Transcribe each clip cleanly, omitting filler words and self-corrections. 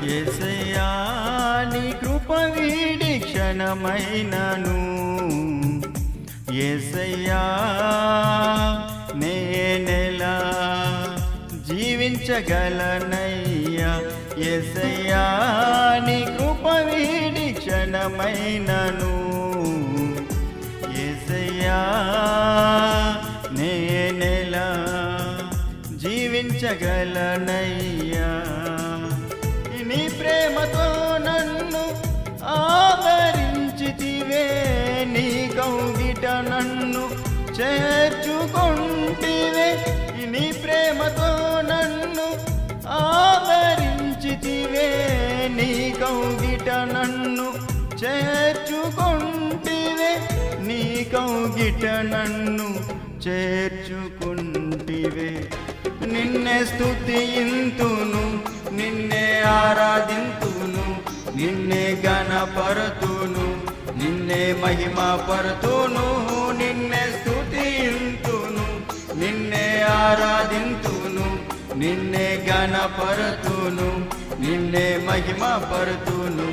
యేసయ్యా నీ కృప వీడి క్షణమైనను యేసయ్యా నేనెలా జీవించగలనయ్యా యేసయ్యా నీ కృప వీడి క్షణమైనను యేసయ్యా నేనెలా జీవించగలనయ్యా నీ ప్రేమతో నన్ను ఆదరించితివే నీ కౌగిట నన్ను చేర్చుకొంటివే నీ ప్రేమతో నన్ను ఆదరించితివే నీ కౌగిట నన్ను చేర్చుకొంటివే నీ కౌగిట నన్ను చేర్చుకుంటివే నిన్నే స్తుతింతును నిన్నే ఆరాధింతును నిన్నే గణపరతును నిన్నే మహిమపరతును నిన్నే స్తుతింతును నిన్నే ఆరాధింతును నిన్నే గణపరతును నిన్నే మహిమపరతును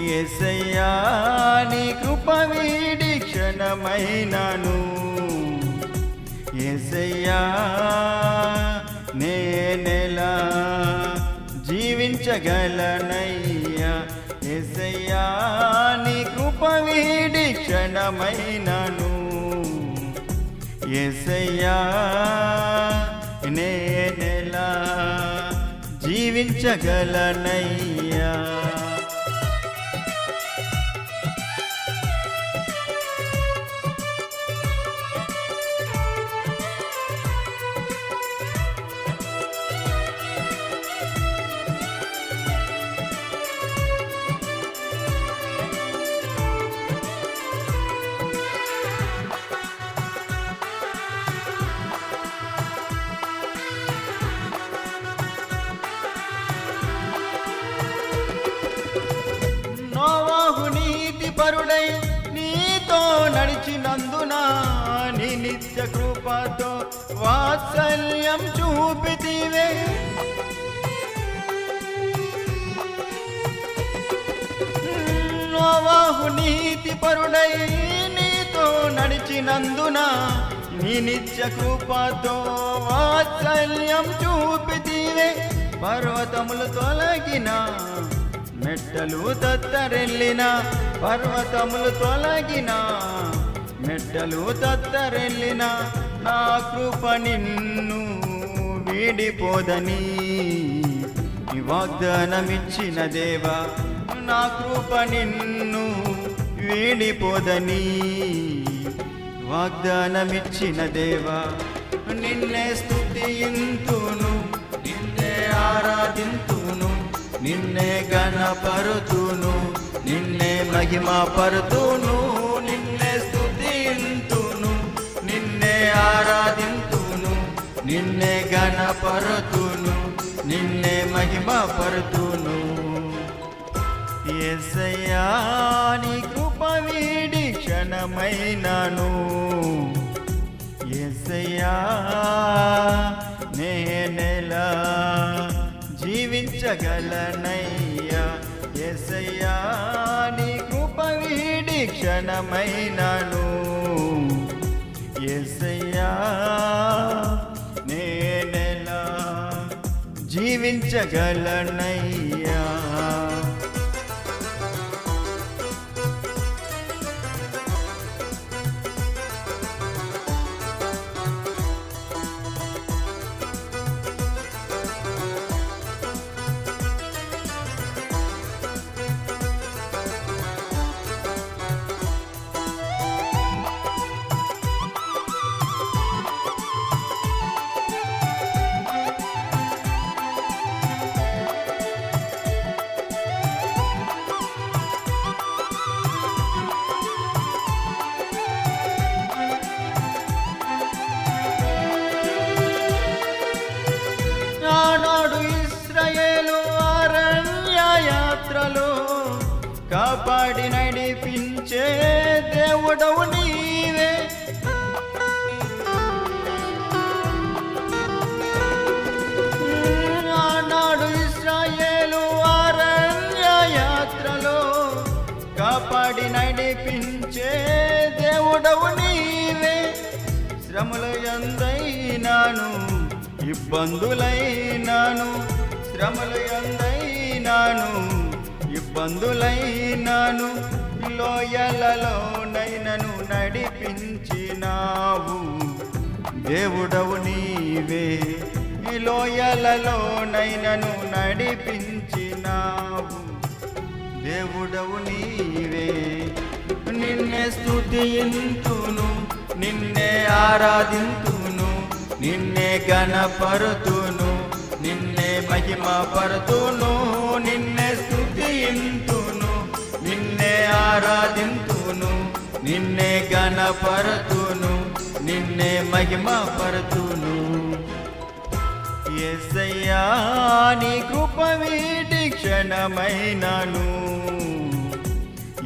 యేసయ్యా నీ కృప వీడి క్షణమైనను యేసయ్యా నేనెలా జీవించగలనయ్యా యేసయ్యా నీ కృప వీడి క్షణమైనను యేసయ్యా నేనెలా జీవించగలనయ్యా పరుడై నీతో నడిచినందున నీ నిత్య కృపతో వాత్సల్యం చూపితివే నోవాహు నీతి పరుడై నీతో నడిచినందున నీ నిత్య కృపతో వాత్సల్యం చూపితివే పర్వతములు తొలగిన మెట్టలు తత్తరెళ్ళిన పర్వతములు తొలగిన మెట్టలు తత్తరెళ్ళిన నా కృప నిన్ను వీడిపోదని వాగ్దానమిచ్చిన దేవా నా కృప నిన్ను వీడిపోదని వాగ్దానమిచ్చిన దేవా నిన్నే స్తుతింతును నిన్నే ఆరాధింతును నిన్నే గణపరుతును నిన్నే మహిమపరుతును నిన్నే స్తుతింతును నిన్నే ఆరాధింతును నిన్నే గణపరుతును నిన్నే మహిమపరుతును యేసయ్యా నీ కృప వీడి క్షణమైనను యేసయ్యా నేనెలా జీవించగలనయ్యా యేసయ్యా నీ కృప వీడి క్షణమైనను యేసయ్యా నేనెలా జీవించగలనయ్యా కాపాడి నడిపించే దేవుడవు నీవే ఆనాడు ఇశ్రాయేలు దేవుడవు నీవే. శ్రమల యందైనాను ఇబ్బందులైనాను, శ్రమల యందైనాను ఇబ్బందులైనాను, లోయలలోనైనను నడిపించినావు దేవుడవు నీవే. లోయలలోనైనను నడిపించినావు దేవుడవు నీవే. నిన్నే స్తుతింతును, నిన్నే ఆరాధింతును, నిన్నే గణపరుతును, నిన్నే మహిమపరుతును, నిన్నే స్తుతింతును, నిన్నే ఆరాధింతును, నిన్నే గణపరుతును, నిన్నే మహిమపరుతును. యేసయ్యా నీ కృప వీడి క్షణమైనను,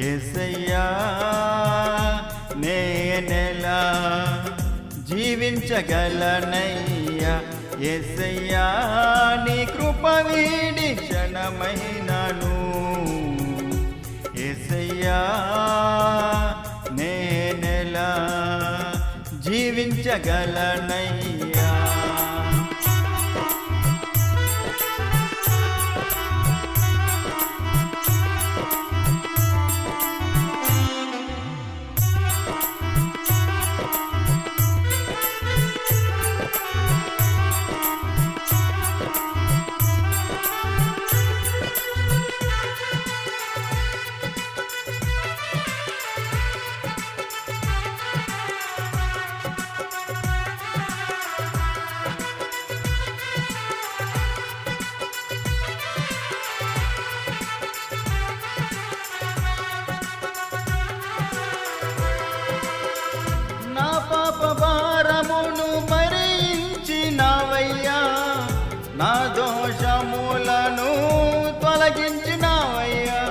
యేసయ్యా నేనెలా జీవించగలనయ్యా. యేసయ్యా నీ కృప వీడి క్షణమైనను, యేసయ్యా నేనెలా జీవించగలనయ్యా. భారమును భరించినావయ్యా, నా దోషములను తొలగించినావయ్యా.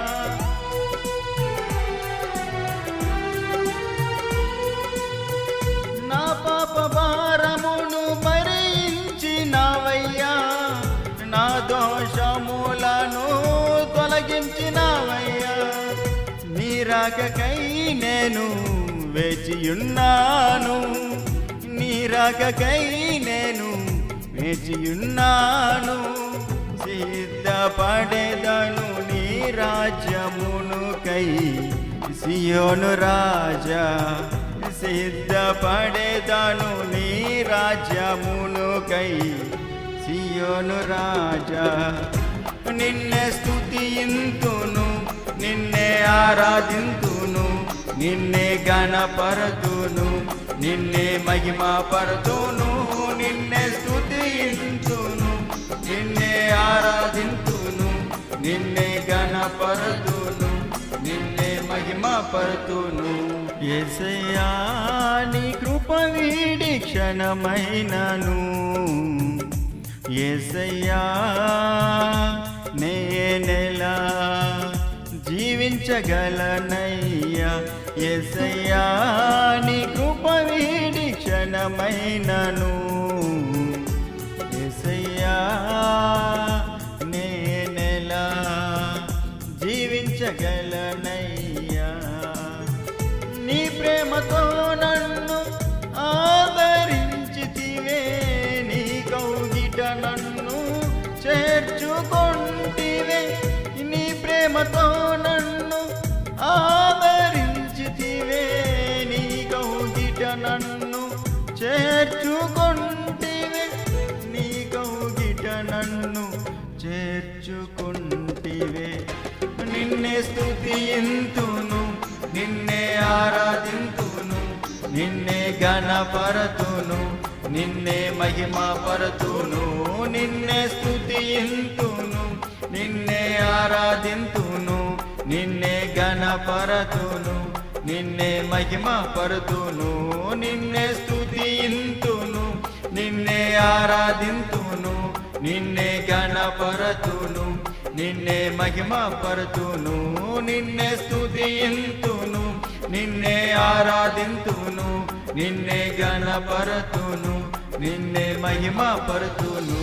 నా పాప భారమును భరించినావయ్యా, నా దోషములను తొలగించినావయ్యా. నీ రాకకై నేను వేచియున్నాను, నీ రాకకై నేను వేచియున్నాను. సిద్ధపడేదను నీ రాజ్యమునుకై సియోను రాజా, సిద్ధపడేదను నీ రాజ్యమునుకై సియోను రాజా. నిన్నే స్తుతింతును, నిన్నే ఆరాధింతును, నిన్నే గణపరతును, నిన్నే మహిమపరతును, నిన్నే స్తుతింతును, నిన్నే ఆరాధింతును, నిన్నే గణపరతును, నిన్నే మహిమపరతును. యేసయ్యా నీ కృప వీడి క్షణమైనను, యేసయ్యా నేనెలా జీవించగలనయ్యా. యేసయ్యా నీ కృప వీడి క్షణమైనను, యేసయ్యా నేనెలా జీవించగలనయ్యా. నీ ప్రేమతో నన్ను ఆదరించితివే, నీ కౌగిట నన్ను చేర్చుకొంటివే. నీ ప్రేమతో నన్ను ఆదరించితివే, నీ కౌగిట నన్ను చేర్చుకొంటివే, నీ కౌగిట నన్ను చేర్చుకొంటివే. నిన్నే స్తుతింతును, నిన్నే ఆరాధింతును, నిన్నే గణపరతును, నిన్నే మహిమపరతును, నిన్నే స్తుతింతును, నిన్నే ఆరాధింతును, నిన్నే గణపరతును, నిన్నే మహిమపరతును, నిన్నే స్తుతింతును, నిన్నే ఆరాధింతును, నిన్నే గణపరతును, నిన్నే మహిమపరతును, నిన్నే స్తుతింతును, నిన్నే ఆరాధింతును, నిన్నే గణపరతును, నిన్నే మహిమపరతును.